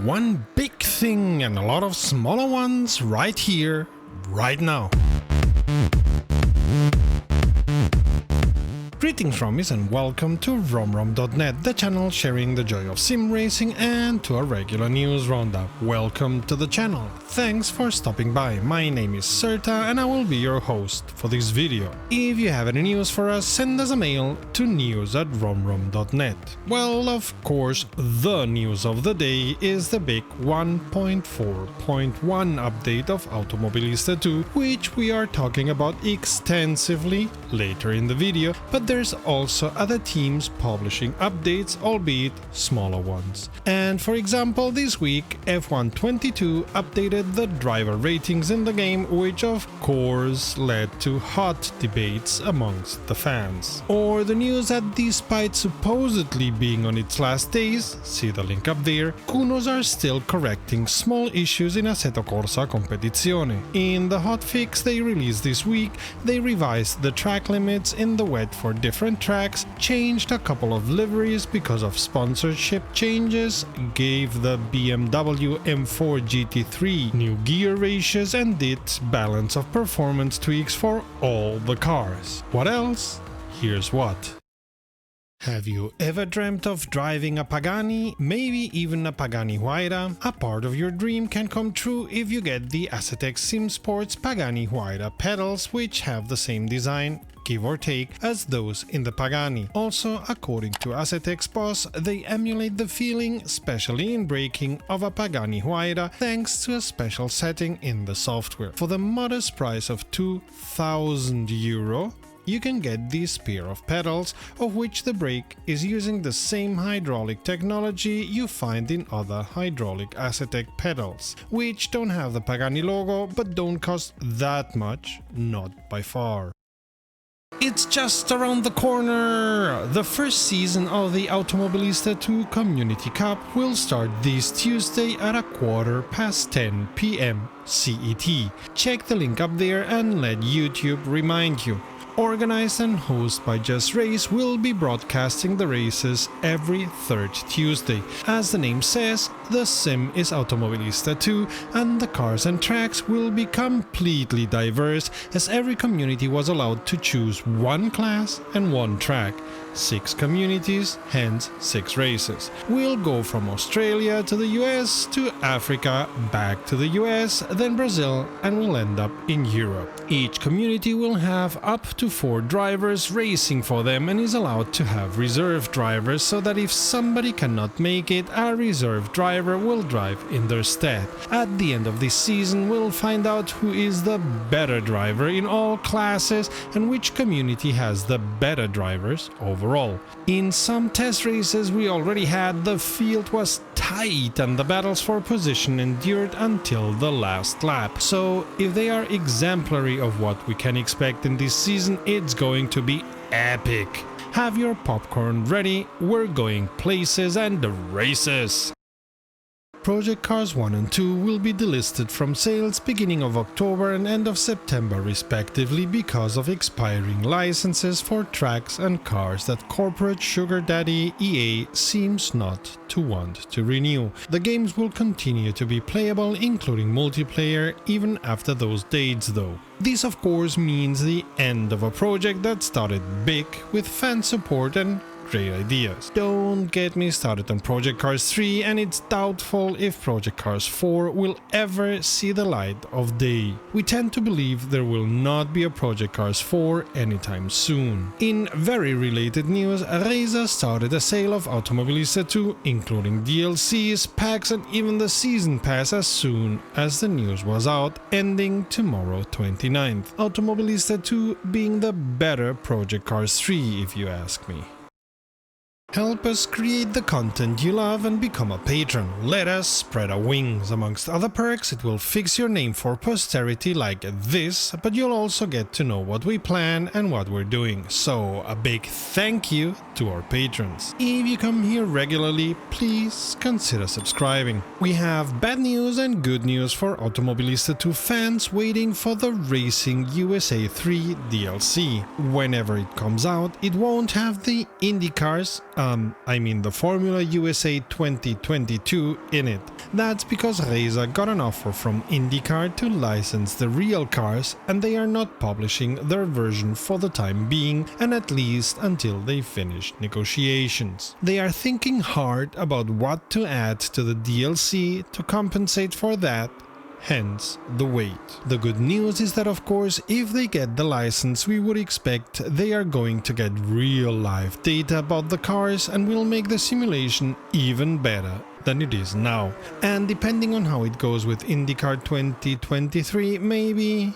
one big thing and a lot of smaller ones right here, right now. Greetings Romies and welcome to romrom.net, the channel sharing the joy of sim racing, and to a regular news roundup. Welcome to the channel, thanks for stopping by. My name is Serta and I will be your host for this video. If you have any news for us, send us a mail to news@romrom.net. Well, of course, the news of the day is the big 1.4.1 update of Automobilista 2, which we are talking about extensively later in the video, but there's also other teams publishing updates, albeit smaller ones. And for example, this week F122 updated the driver ratings in the game, which of course led to hot debates amongst the fans. Or the news that despite supposedly being on its last days, see the link up there, Kunos are still correcting small issues in Assetto Corsa Competizione. In the hotfix they released this week, they revised the track limits in the wet for different tracks, changed a couple of liveries because of sponsorship changes, gave the BMW M4 GT3 new gear ratios, and did balance of performance tweaks for all the cars. What else? Here's what. Have you ever dreamt of driving a Pagani, maybe even a Pagani Huayra? A part of your dream can come true if you get the Asetek SimSports Pagani Huayra pedals, which have the same design, give or take, as those in the Pagani. Also, according to Asetek's boss, they emulate the feeling, especially in braking, of a Pagani Huayra thanks to a special setting in the software. For the modest price of €2,000, you can get this pair of pedals, of which the brake is using the same hydraulic technology you find in other hydraulic Asetek pedals, which don't have the Pagani logo but don't cost that much, not by far. It's just around the corner! The first season of the Automobilista 2 Community Cup will start this Tuesday at 10:15 p.m. CET. Check the link up there and let YouTube remind you. Organized and hosted by Just Race, will be broadcasting the races every third Tuesday. As the name says, the sim is Automobilista 2 and the cars and tracks will be completely diverse, as every community was allowed to choose one class and one track. 6 communities, hence 6 races. We'll go from Australia to the US to Africa, back to the US, then Brazil, and we'll end up in Europe. Each community will have up to 4 drivers racing for them and is allowed to have reserve drivers, so that if somebody cannot make it, a reserve driver will drive in their stead. At the end of this season, we'll find out who is the better driver in all classes and which community has the better drivers overall. In some test races we already had, the field was tight and the battles for position endured until the last lap. So if they are exemplary of what we can expect in this season, it's going to be epic. Have your popcorn ready, we're going places and races! Project Cars 1 and 2 will be delisted from sales beginning of October and end of September respectively, because of expiring licenses for tracks and cars that corporate sugar daddy EA seems not to want to renew. The games will continue to be playable, including multiplayer, even after those dates though. This of course means the end of a project that started big with fan support and great ideas. Don't get me started on Project Cars 3, and it's doubtful if Project Cars 4 will ever see the light of day. We tend to believe there will not be a Project Cars 4 anytime soon. In very related news, Reiza started a sale of Automobilista 2, including DLCs, packs, and even the season pass as soon as the news was out, ending tomorrow 29th. Automobilista 2 being the better Project Cars 3 if you ask me. Help us create the content you love and become a patron. Let us spread our wings. Amongst other perks, it will fix your name for posterity like this, but you'll also get to know what we plan and what we're doing. So a big thank you to our patrons. If you come here regularly, please consider subscribing. We have bad news and good news for Automobilista 2 fans waiting for the Racing USA 3 DLC. Whenever it comes out, it won't have the Indy cars, I mean the Formula USA 2022 in it. That's because Reiza got an offer from IndyCar to license the real cars, and they are not publishing their version for the time being, and at least until they finish negotiations. They are thinking hard about what to add to the DLC to compensate for that, hence the wait. The good news is that, of course, if they get the license, we would expect they are going to get real live data about the cars and will make the simulation even better than it is now. And depending on how it goes with IndyCar 2023, maybe...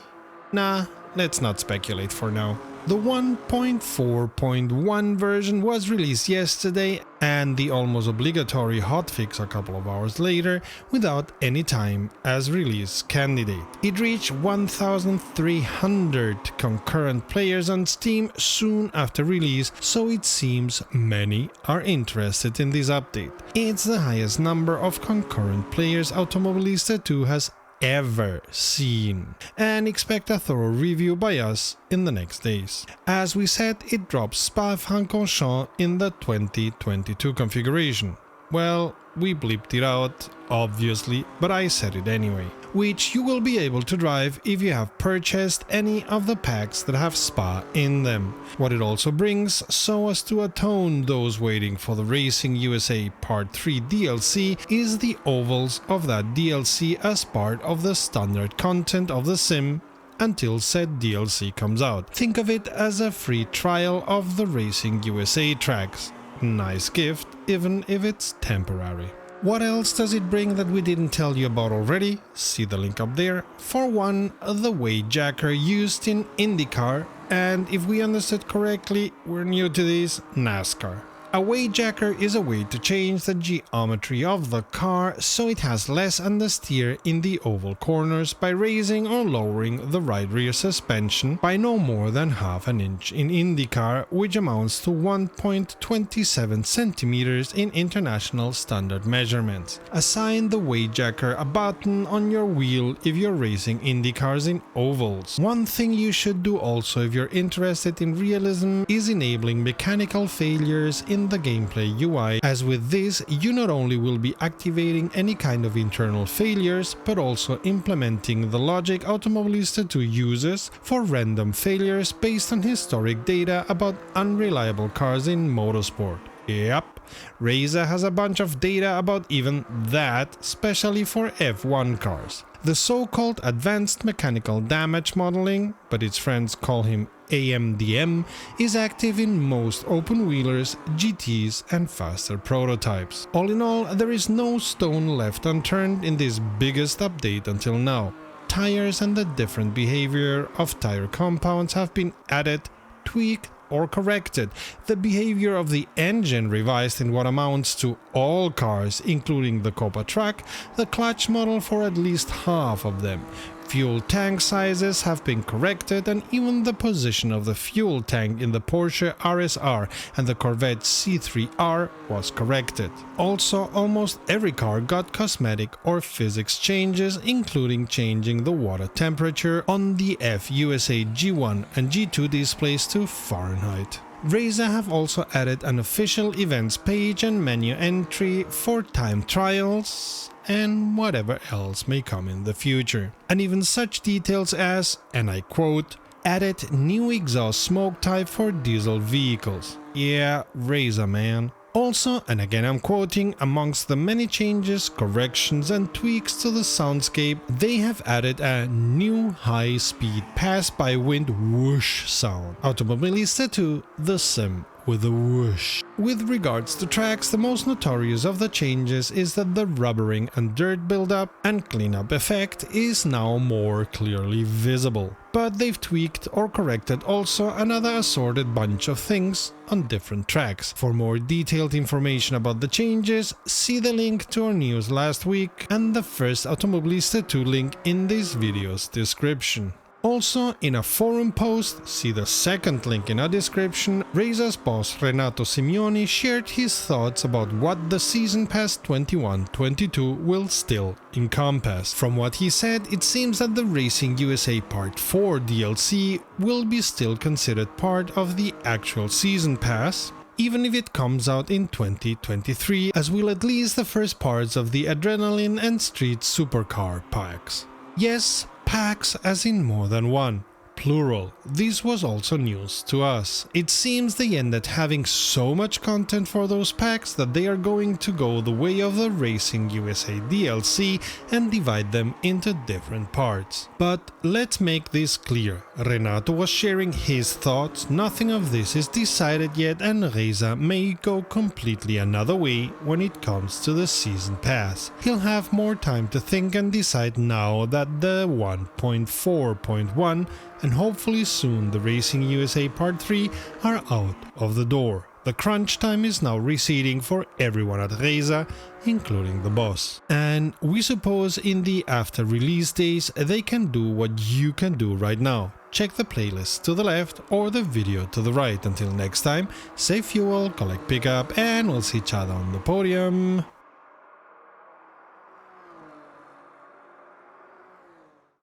Nah, let's not speculate for now. The 1.4.1 version was released yesterday, and the almost obligatory hotfix a couple of hours later, without any time as release candidate. It reached 1,300 concurrent players on Steam soon after release, so it seems many are interested in this update. It's the highest number of concurrent players Automobilista 2 has ever seen, and expect a thorough review by us in the next days. As we said, it drops Spa-Francorchamps in the 2022 configuration. Well, we bleeped it out, obviously, but I said it anyway. Which you will be able to drive if you have purchased any of the packs that have Spa in them. What it also brings, so as to atone those waiting for the Racing USA Pt3 DLC, is the ovals of that DLC as part of the standard content of the sim until said DLC comes out. Think of it as a free trial of the Racing USA tracks. Nice gift, even if it's temporary. What else does it bring that we didn't tell you about already? See the link up there. For one, the weight jacker used in IndyCar, and if we understood correctly, we're new to this, NASCAR. A weight jacker is a way to change the geometry of the car so it has less understeer in the oval corners by raising or lowering the right rear suspension by no more than half an inch in IndyCar, which amounts to 1.27 centimeters in international standard measurements. Assign the weight jacker a button on your wheel if you're racing IndyCars in ovals. One thing you should do also if you're interested in realism is enabling mechanical failures in the gameplay UI, as with this you not only will be activating any kind of internal failures, but also implementing the logic Automobilista 2 uses for random failures based on historic data about unreliable cars in motorsport. Yep, Reiza has a bunch of data about even that, especially for F1 cars. The so-called Advanced Mechanical Damage Modeling, but its friends call him AMDM, is active in most open-wheelers, GTs and faster prototypes. All in all, there is no stone left unturned in this biggest update until now. Tires and the different behavior of tire compounds have been added, tweaked or corrected, the behavior of the engine revised in what amounts to all cars, including the Copa truck, the clutch model for at least half of them. Fuel tank sizes have been corrected, and even the position of the fuel tank in the Porsche RSR and the Corvette C3R was corrected. Also, almost every car got cosmetic or physics changes, including changing the water temperature on the FUSA G1 and G2 displays to Fahrenheit. Reiza have also added an official events page and menu entry for time trials and whatever else may come in the future. And even such details as, and I quote, added new exhaust smoke type for diesel vehicles. Yeah, Reiza man. Also, and again I'm quoting, amongst the many changes, corrections and tweaks to the soundscape, they have added a new high-speed pass-by-wind whoosh sound. Automobilista 2, the sim with a whoosh. With regards to tracks, the most notorious of the changes is that the rubbering and dirt buildup and cleanup effect is now more clearly visible. But they've tweaked or corrected also another assorted bunch of things on different tracks. For more detailed information about the changes, see the link to our news last week and the first Automobilista 2 link in this video's description. Also, in a forum post, see the second link in our description, Reiza's boss Renato Simeoni shared his thoughts about what the Season Pass 21-22 will still encompass. From what he said, it seems that the Racing USA Part 4 DLC will be still considered part of the actual Season Pass, even if it comes out in 2023, as will at least the first parts of the Adrenaline and Street Supercar packs. Yes, packs as in more than one. Plural. This was also news to us. It seems they end up having so much content for those packs that they are going to go the way of the Racing USA DLC and divide them into different parts. But let's make this clear. Renato was sharing his thoughts, nothing of this is decided yet, and Reiza may go completely another way when it comes to the season pass. He'll have more time to think and decide now that the 1.4.1 and hopefully soon the Racing USA Part 3 are out of the door. The crunch time is now receding for everyone at Reiza, including the boss. And we suppose in the after release days they can do what you can do right now. Check the playlist to the left or the video to the right. Until next time, save fuel, collect pickup, and we'll see each other on the podium.